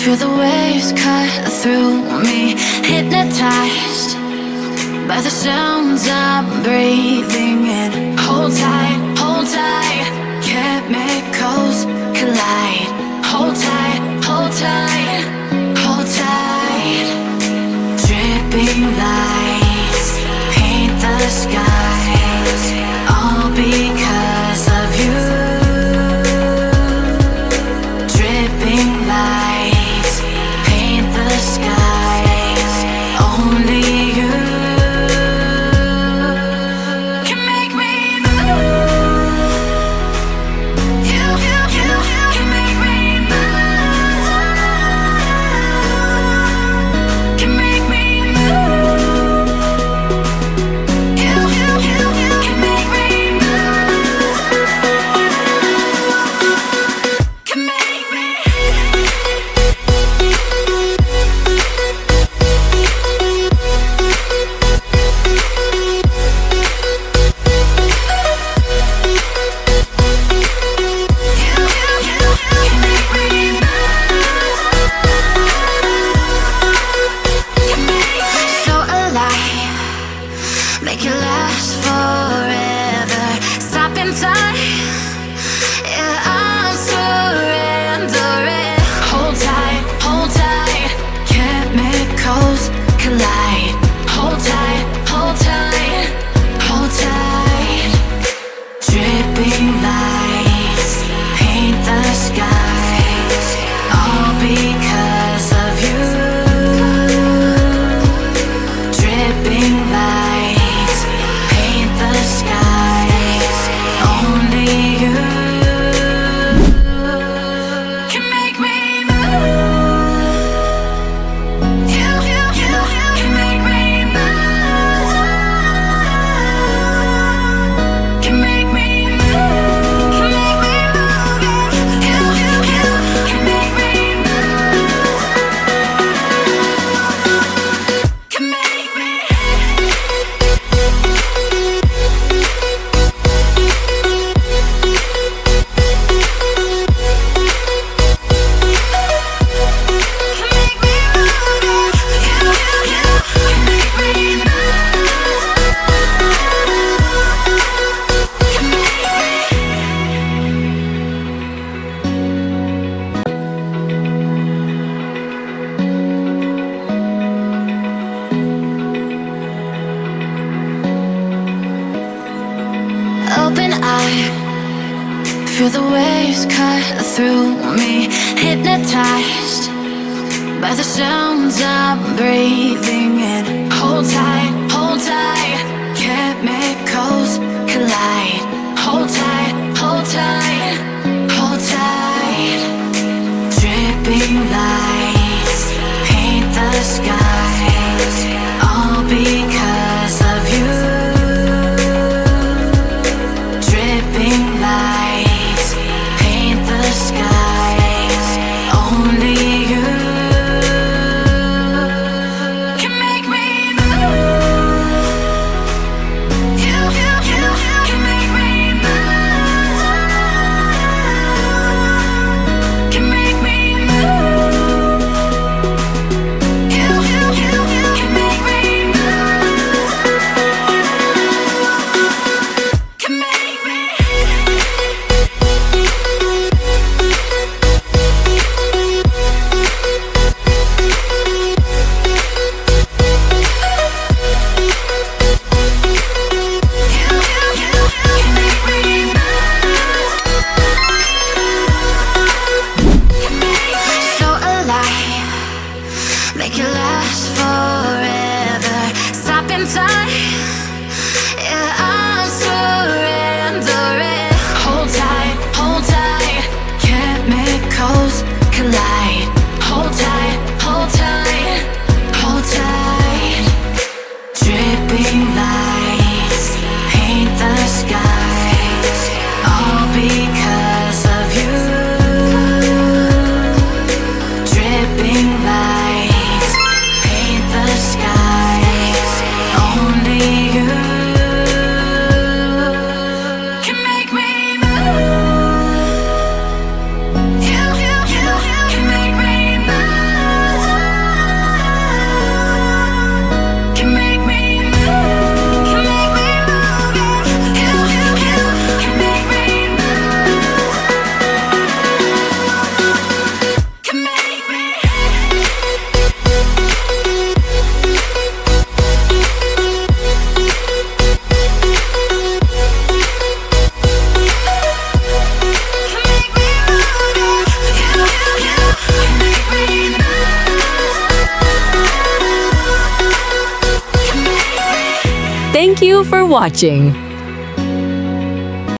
Feel the waves cut through me, hypnotized by the sounds I'm breathing in. Hold tight, hold tight, chemicals collide. Hold tight, hold tight, hold tight. Dripping lights paint the skies, all because of you. Dripping lights paint the skies, only you can make me move. You can make me move. Can make me move. You can make me move. Can make me. So alive, make it last forever. Stop in time, yeah, I'm surrendering. Hold tight, chemicals collide. Hold tight, hold tight, hold tight. Dripping lights paint the skies, all because of you. Dripping lights paint the skies, only you can make me move. You can make me move. Can make me move. Can make me move. You can make me move. Can make me. Can make me move. You can make me Open eye, feel the waves cut through me, hypnotized by the sounds I'm breathing in. Hold tight, chemicals collide. Hold tight, hold tight, hold tight. Dripping lights paint the skies, all because of you. Dripping lights paint the skies, only you can make me move. You watching.